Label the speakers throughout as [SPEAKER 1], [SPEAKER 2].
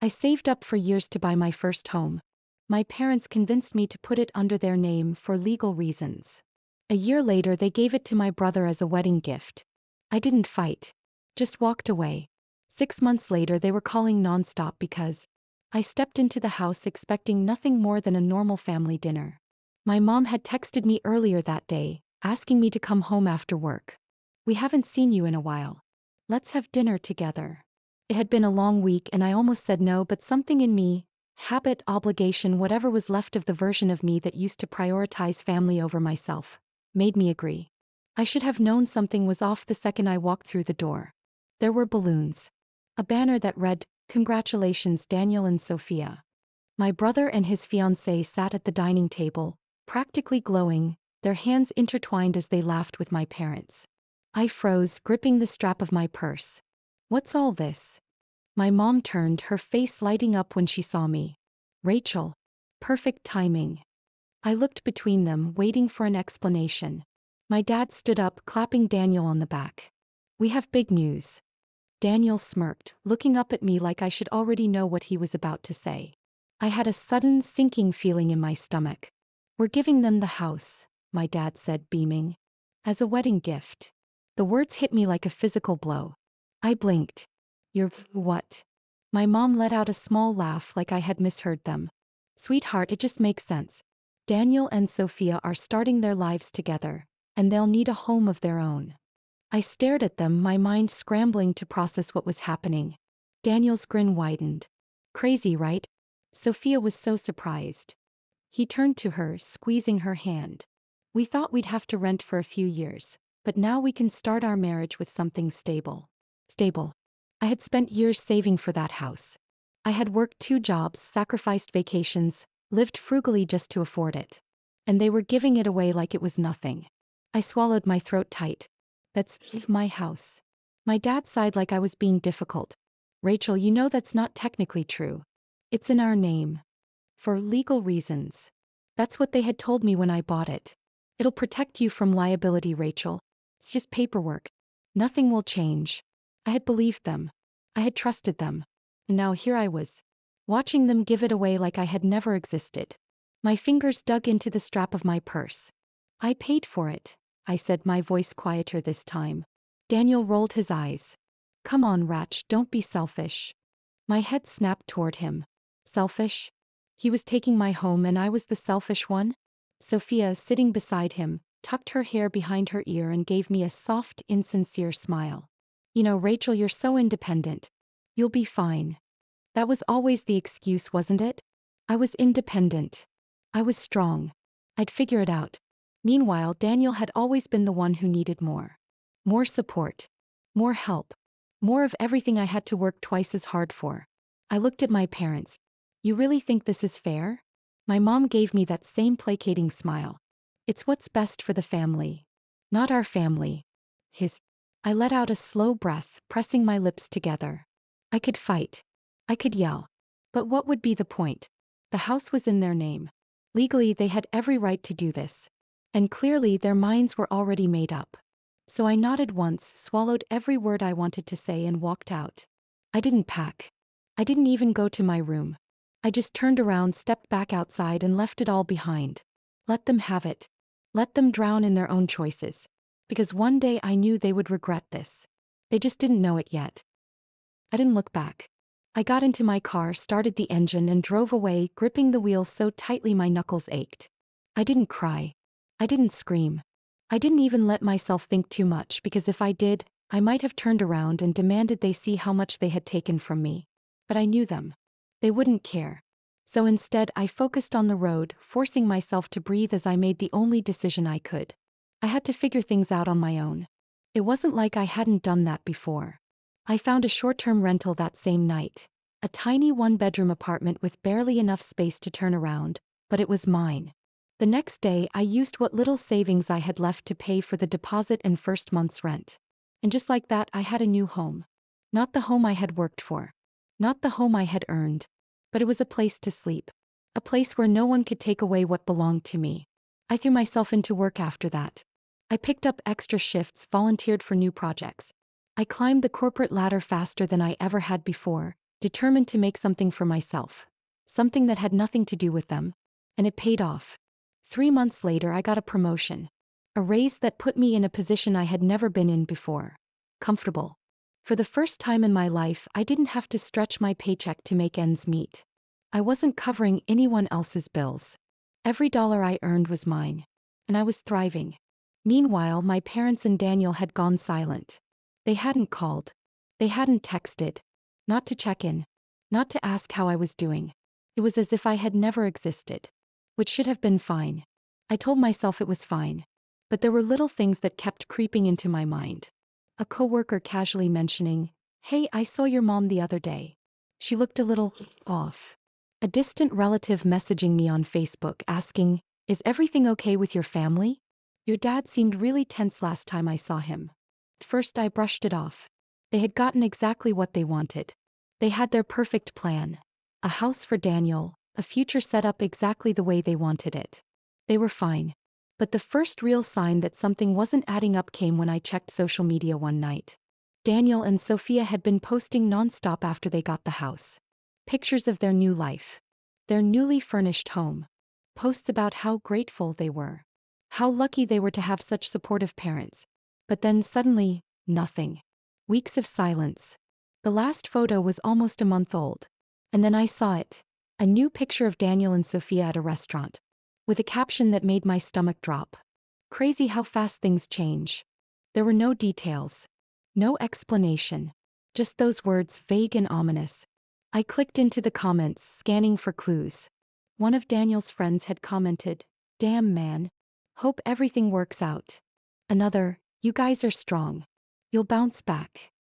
[SPEAKER 1] I saved up for years to buy my first home. My parents convinced me to put it under their name for legal reasons. A year later, they gave it to my brother as a wedding gift. I didn't fight. Just walked away. 6 months later, they were calling nonstop because I stepped into the house expecting nothing more than a normal family dinner. My mom had texted me earlier that day, asking me to come home after work. We haven't seen you in a while. Let's have dinner together. It had been a long week and I almost said no, but something in me, habit, obligation, whatever was left of the version of me that used to prioritize family over myself, made me agree. I should have known something was off the second I walked through the door. There were balloons. A banner that read, "Congratulations, Daniel and Sophia." My brother and his fiancée sat at the dining table, practically glowing, their hands intertwined as they laughed with my parents. I froze, gripping the strap of my purse. What's all this? My mom turned, her face lighting up when she saw me. Rachel. Perfect timing. I looked between them, waiting for an explanation. My dad stood up, clapping Daniel on the back. We have big news. Daniel smirked, looking up at me like I should already know what he was about to say. I had a sudden sinking feeling in my stomach. We're giving them the house, my dad said, beaming. As a wedding gift. The words hit me like a physical blow. I blinked. You're what? My mom let out a small laugh like I had misheard them. Sweetheart, it just makes sense. Daniel and Sophia are starting their lives together, and they'll need a home of their own. I stared at them, my mind scrambling to process what was happening. Daniel's grin widened. Crazy, right? Sophia was so surprised. He turned to her, squeezing her hand. We thought we'd have to rent for a few years, but now we can start our marriage with something stable. Stable. I had spent years saving for that house. I had worked 2 jobs, sacrificed vacations, lived frugally just to afford it. And they were giving it away like it was nothing. I swallowed, my throat tight. That's my house. My dad sighed like I was being difficult. Rachel, you know that's not technically true. It's in our name. For legal reasons. That's what they had told me when I bought it. It'll protect you from liability, Rachel. It's just paperwork. Nothing will change. I had believed them. I had trusted them. And now here I was, watching them give it away like I had never existed. My fingers dug into the strap of my purse. I paid for it, I said, my voice quieter this time. Daniel rolled his eyes. Come on, Rach, don't be selfish. My head snapped toward him. Selfish? He was taking my home and I was the selfish one? Sophia, sitting beside him, tucked her hair behind her ear and gave me a soft, insincere smile. You know, Rachel, you're so independent. You'll be fine. That was always the excuse, wasn't it? I was independent. I was strong. I'd figure it out. Meanwhile, Daniel had always been the one who needed more. More support. More help. More of everything I had to work twice as hard for. I looked at my parents. You really think this is fair? My mom gave me that same placating smile. It's what's best for the family. Not our family. His. I let out a slow breath, pressing my lips together. I could fight. I could yell. But what would be the point? The house was in their name. Legally, they had every right to do this. And clearly, their minds were already made up. So I nodded once, swallowed every word I wanted to say, and walked out. I didn't pack. I didn't even go to my room. I just turned around, stepped back outside, and left it all behind. Let them have it. Let them drown in their own choices. Because one day I knew they would regret this. They just didn't know it yet. I didn't look back. I got into my car, started the engine, and drove away, gripping the wheel so tightly my knuckles ached. I didn't cry. I didn't scream. I didn't even let myself think too much, because if I did, I might have turned around and demanded they see how much they had taken from me. But I knew them. They wouldn't care. So instead, I focused on the road, forcing myself to breathe as I made the only decision I could. I had to figure things out on my own. It wasn't like I hadn't done that before. I found a short-term rental that same night. A tiny 1-bedroom apartment with barely enough space to turn around, but it was mine. The next day, I used what little savings I had left to pay for the deposit and first month's rent. And just like that, I had a new home. Not the home I had worked for. Not the home I had earned. But it was a place to sleep. A place where no one could take away what belonged to me. I threw myself into work after that. I picked up extra shifts, volunteered for new projects. I climbed the corporate ladder faster than I ever had before, determined to make something for myself. Something that had nothing to do with them. And it paid off. 3 months later I got a promotion. A raise that put me in a position I had never been in before. Comfortable. For the first time in my life, I didn't have to stretch my paycheck to make ends meet. I wasn't covering anyone else's bills. Every dollar I earned was mine. And I was thriving. Meanwhile, my parents and Daniel had gone silent. They hadn't called. They hadn't texted. Not to check in. Not to ask how I was doing. It was as if I had never existed. Which should have been fine. I told myself it was fine. But there were little things that kept creeping into my mind. A coworker casually mentioning, "Hey, I saw your mom the other day. She looked a little off." A distant relative messaging me on Facebook asking, "Is everything okay with your family? Your dad seemed really tense last time I saw him." At first I brushed it off. They had gotten exactly what they wanted. They had their perfect plan. A house for Daniel, a future set up exactly the way they wanted it. They were fine. But the first real sign that something wasn't adding up came when I checked social media one night. Daniel and Sophia had been posting nonstop after they got the house. Pictures of their new life. Their newly furnished home. Posts about how grateful they were. How lucky they were to have such supportive parents. But then suddenly, nothing. Weeks of silence. The last photo was almost a month old. And then I saw it. A new picture of Daniel and Sophia at a restaurant. With a caption that made my stomach drop. Crazy how fast things change. There were no details. No explanation. Just those words, vague and ominous. I clicked into the comments, scanning for clues. One of Daniel's friends had commented, "Damn man. Hope everything works out." Another, "You guys are strong. You'll bounce back."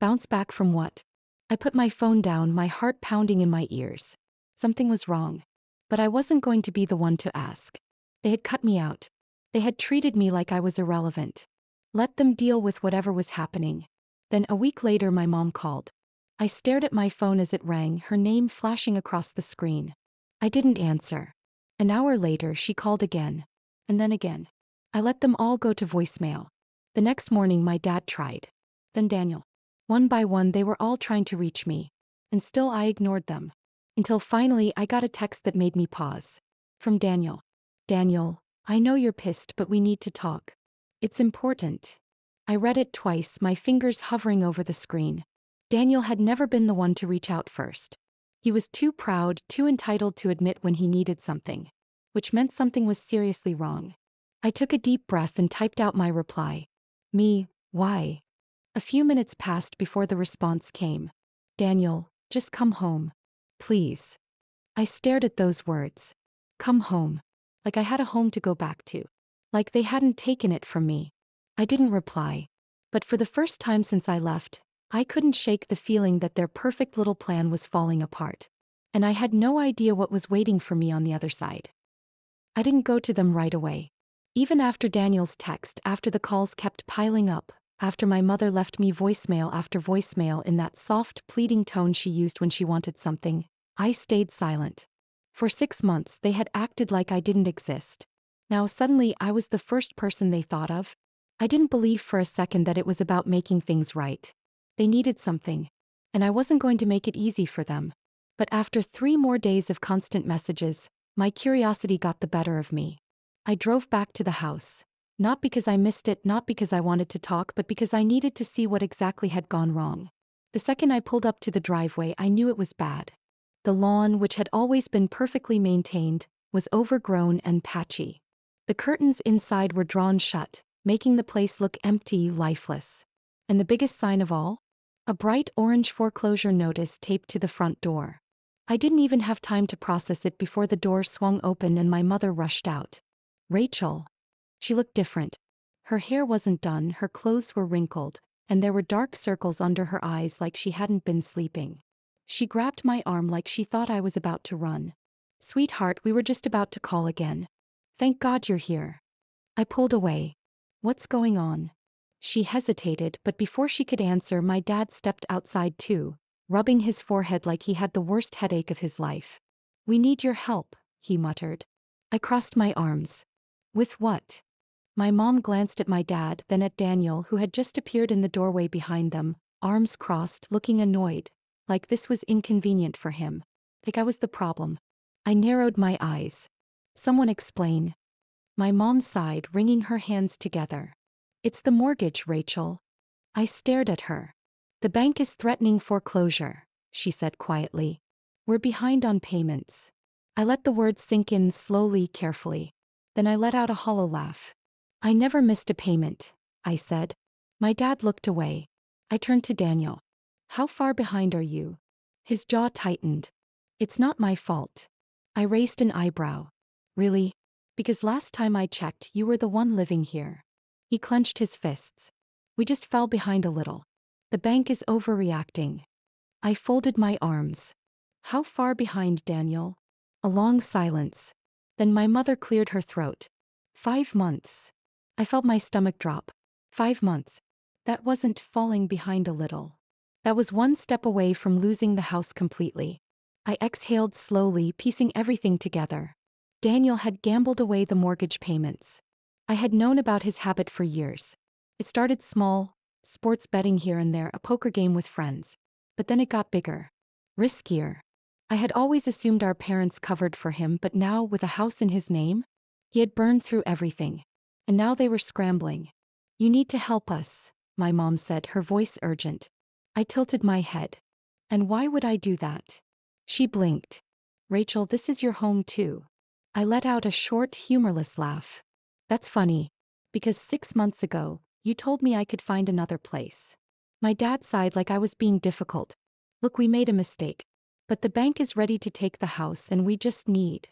[SPEAKER 1] Bounce back from what? I put my phone down, my heart pounding in my ears. Something was wrong. But I wasn't going to be the one to ask. They had cut me out. They had treated me like I was irrelevant. Let them deal with whatever was happening. Then a week later my mom called. I stared at my phone as it rang, her name flashing across the screen. I didn't answer. An hour later she called again. And then again. I let them all go to voicemail. The next morning my dad tried. Then Daniel. One by one they were all trying to reach me. And still I ignored them. Until finally I got a text that made me pause. From Daniel. "Daniel, I know you're pissed, but we need to talk. It's important." I read it twice, my fingers hovering over the screen. Daniel had never been the one to reach out first. He was too proud, too entitled to admit when he needed something. Which meant something was seriously wrong. I took a deep breath and typed out my reply. "Me, why?" A few minutes passed before the response came. "Daniel, just come home. Please." I stared at those words. Come home. Like I had a home to go back to. Like they hadn't taken it from me. I didn't reply. But for the first time since I left, I couldn't shake the feeling that their perfect little plan was falling apart. And I had no idea what was waiting for me on the other side. I didn't go to them right away. Even after Daniel's text, after the calls kept piling up, after my mother left me voicemail after voicemail in that soft, pleading tone she used when she wanted something, I stayed silent. For 6 months they had acted like I didn't exist. Now suddenly I was the first person they thought of. I didn't believe for a second that it was about making things right. They needed something. And I wasn't going to make it easy for them. But after 3 more days of constant messages, my curiosity got the better of me. I drove back to the house. Not because I missed it, not because I wanted to talk, but because I needed to see what exactly had gone wrong. The second I pulled up to the driveway, I knew it was bad. The lawn, which had always been perfectly maintained, was overgrown and patchy. The curtains inside were drawn shut, making the place look empty, lifeless. And the biggest sign of all? A bright orange foreclosure notice taped to the front door. I didn't even have time to process it before the door swung open and my mother rushed out. "Rachel." She looked different. Her hair wasn't done, her clothes were wrinkled, and there were dark circles under her eyes like she hadn't been sleeping. She grabbed my arm like she thought I was about to run. "Sweetheart, we were just about to call again. Thank God you're here." I pulled away. "What's going on?" She hesitated, but before she could answer, my dad stepped outside too, rubbing his forehead like he had the worst headache of his life. "We need your help," he muttered. I crossed my arms. "With what?" My mom glanced at my dad, then at Daniel, who had just appeared in the doorway behind them, arms crossed, looking annoyed. Like this was inconvenient for him. Like I was the problem. I narrowed my eyes. Someone explain. My mom sighed, wringing her hands together. It's the mortgage, Rachel. I stared at her. The bank is threatening foreclosure, she said quietly. We're behind on payments. I let the words sink in slowly, carefully. Then I let out a hollow laugh. I never missed a payment, I said. My dad looked away. I turned to Daniel. How far behind are you? His jaw tightened. It's not my fault. I raised an eyebrow. Really? Because last time I checked, you were the one living here. He clenched his fists. We just fell behind a little. The bank is overreacting. I folded my arms. How far behind, Daniel? A long silence. Then my mother cleared her throat. 5 months. I felt my stomach drop. 5 months. That wasn't falling behind a little. That was one step away from losing the house completely. I exhaled slowly, piecing everything together. Daniel had gambled away the mortgage payments. I had known about his habit for years. It started small, sports betting here and there, a poker game with friends. But then it got bigger. Riskier. I had always assumed our parents covered for him, but now, with a house in his name, he had burned through everything. And now they were scrambling. You need to help us, my mom said, her voice urgent. I tilted my head. And why would I do that? She blinked. Rachel, this is your home too. I let out a short, humorless laugh. That's funny. Because 6 months ago, you told me I could find another place. My dad sighed like I was being difficult. Look, we made a mistake. But the bank is ready to take the house and we just need.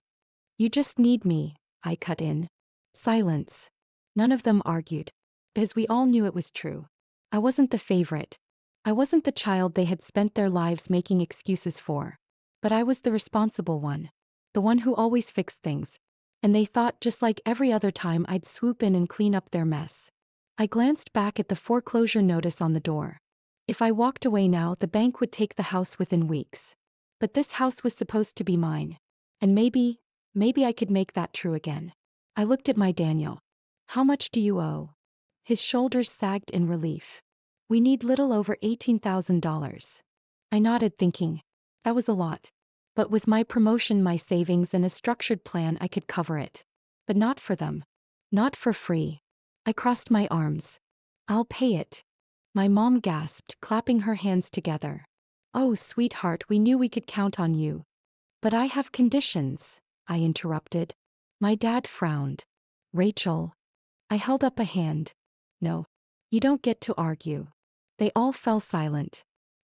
[SPEAKER 1] You just need me, I cut in. Silence. None of them argued. Because we all knew it was true. I wasn't the favorite. I wasn't the child they had spent their lives making excuses for. But I was the responsible one. The one who always fixed things. And they thought, just like every other time, I'd swoop in and clean up their mess. I glanced back at the foreclosure notice on the door. If I walked away now, the bank would take the house within weeks. But this house was supposed to be mine. And maybe I could make that true again. I looked at my Daniel. How much do you owe? His shoulders sagged in relief. We need little over $18,000. I nodded, thinking. That was a lot. But with my promotion, my savings, and a structured plan, I could cover it. But not for them. Not for free. I crossed my arms. I'll pay it. My mom gasped, clapping her hands together. Oh, sweetheart, we knew we could count on you. But I have conditions, I interrupted. My dad frowned. Rachel. I held up a hand. No. You don't get to argue. They all fell silent.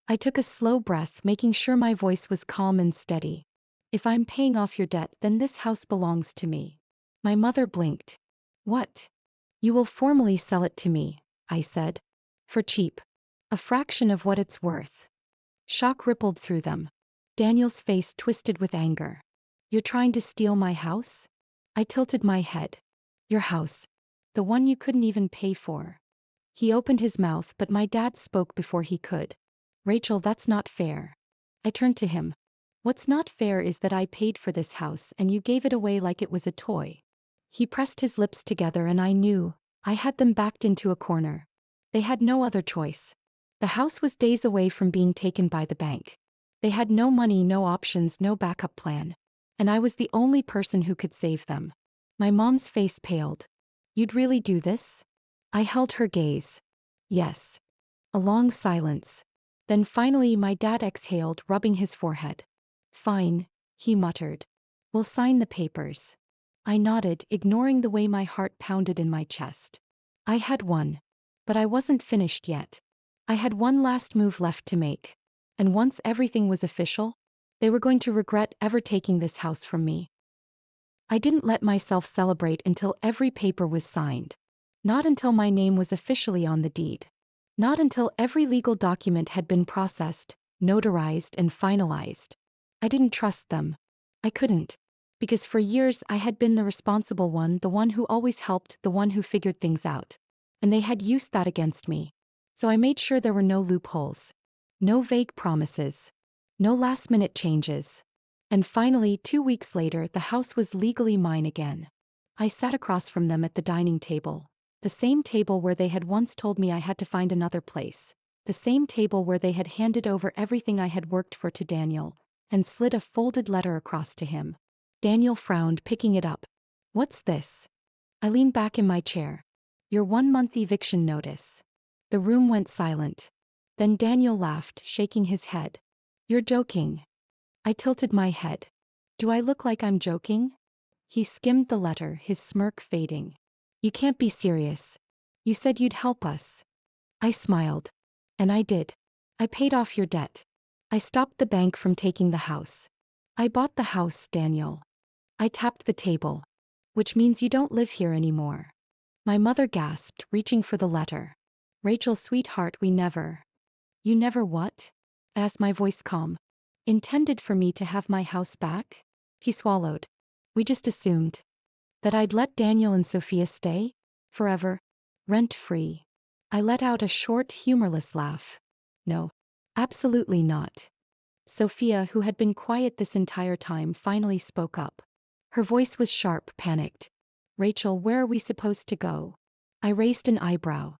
[SPEAKER 1] I took a slow breath, making sure my voice was calm and steady. If I'm paying off your debt, then this house belongs to me. My mother blinked. What? You will formally sell it to me, I said. For cheap. A fraction of what it's worth. Shock rippled through them. Daniel's face twisted with anger. You're trying to steal my house? I tilted my head. Your house. The one you couldn't even pay for. He opened his mouth, but my dad spoke before he could. Rachel, that's not fair. I turned to him. What's not fair is that I paid for this house and you gave it away like it was a toy. He pressed his lips together and I knew. I had them backed into a corner. They had no other choice. The house was days away from being taken by the bank. They had no money, no options, no backup plan. And I was the only person who could save them. My mom's face paled. You'd really do this? I held her gaze. Yes. A long silence. Then finally my dad exhaled, rubbing his forehead. Fine, he muttered. We'll sign the papers. I nodded, ignoring the way my heart pounded in my chest. I had won. But I wasn't finished yet. I had one last move left to make. And once everything was official, they were going to regret ever taking this house from me. I didn't let myself celebrate until every paper was signed. Not until my name was officially on the deed. Not until every legal document had been processed, notarized, and finalized. I didn't trust them. I couldn't. Because for years I had been the responsible one, the one who always helped, the one who figured things out. And they had used that against me. So I made sure there were no loopholes. No vague promises. No last-minute changes. And finally, 2 weeks later, the house was legally mine again. I sat across from them at the dining table. The same table where they had once told me I had to find another place. the same table where they had handed over everything I had worked for to Daniel, and slid a folded letter across to him. Daniel frowned, picking it up. What's this? I leaned back in my chair. Your 1-month eviction notice. The room went silent. Then Daniel laughed, shaking his head. You're joking. I tilted my head. Do I look like I'm joking? He skimmed the letter, his smirk fading. You can't be serious. You said you'd help us. I smiled. And I did. I paid off your debt. I stopped the bank from taking the house. I bought the house, Daniel. I tapped the table. Which means you don't live here anymore. My mother gasped, reaching for the letter. Rachel, sweetheart, we never. You never what? Asked, my voice calm. Intended for me to have my house back? He swallowed. We just assumed that I'd let Daniel and Sophia stay? Forever? Rent-free. I let out a short, humorless laugh. No. Absolutely not. Sophia, who had been quiet this entire time, finally spoke up. Her voice was sharp, panicked. Rachel, where are we supposed to go? I raised an eyebrow.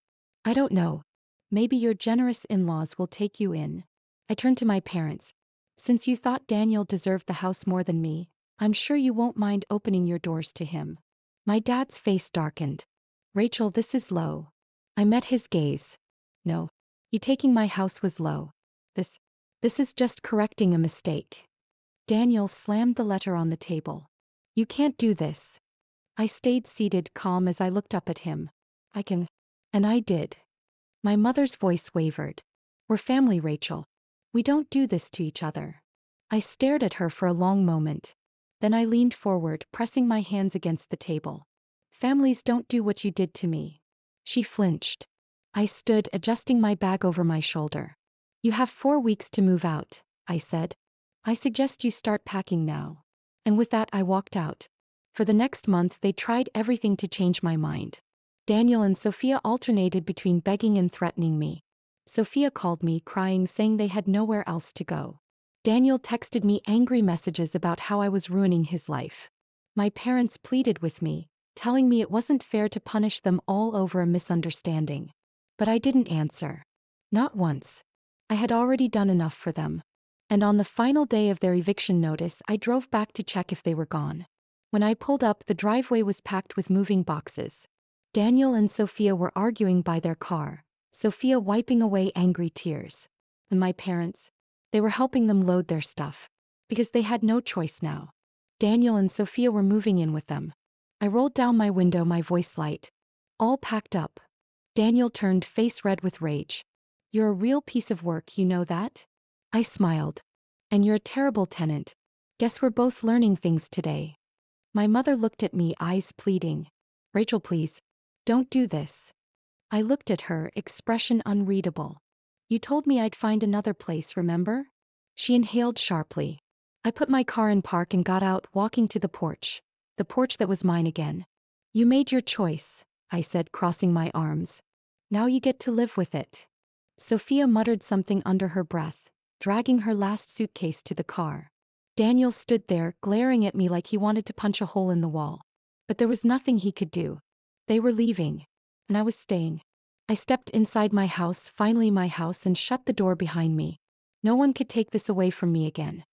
[SPEAKER 1] I don't know. Maybe your generous in-laws will take you in. I turned to my parents. Since you thought Daniel deserved the house more than me, I'm sure you won't mind opening your doors to him. My dad's face darkened. Rachel, this is low. I met his gaze. No. You taking my house was low. This is just correcting a mistake. Daniel slammed the letter on the table. You can't do this. I stayed seated, calm, as I looked up at him. I can. And I did. My mother's voice wavered. We're family, Rachel. We don't do this to each other. I stared at her for a long moment. Then I leaned forward, pressing my hands against the table. Families don't do what you did to me. She flinched. I stood, adjusting my bag over my shoulder. You have 4 weeks to move out, I said. I suggest you start packing now. And with that I walked out. For the next month they tried everything to change my mind. Daniel and Sophia alternated between begging and threatening me. Sophia called me, crying, saying they had nowhere else to go. Daniel texted me angry messages about how I was ruining his life. My parents pleaded with me, telling me it wasn't fair to punish them all over a misunderstanding. But I didn't answer. Not once. I had already done enough for them. And on the final day of their eviction notice, I drove back to check if they were gone. When I pulled up, the driveway was packed with moving boxes. Daniel and Sophia were arguing by their car, Sophia wiping away angry tears. And my parents? They were helping them load their stuff. Because they had no choice now. Daniel and Sophia were moving in with them. I rolled down my window, my voice light. All packed up. Daniel turned, face red with rage. You're a real piece of work, you know that? I smiled. And you're a terrible tenant. Guess we're both learning things today. My mother looked at me, eyes pleading. Rachel, please. Don't do this. I looked at her, expression unreadable. You told me I'd find another place, remember? She inhaled sharply. I put my car in park and got out, walking to the porch that was mine again. You made your choice, I said, crossing my arms. Now you get to live with it. Sophia muttered something under her breath, dragging her last suitcase to the car. Daniel stood there, glaring at me like he wanted to punch a hole in the wall. But there was nothing he could do. They were leaving. And I was staying. I stepped inside my house, finally my house, and shut the door behind me. No one could take this away from me again.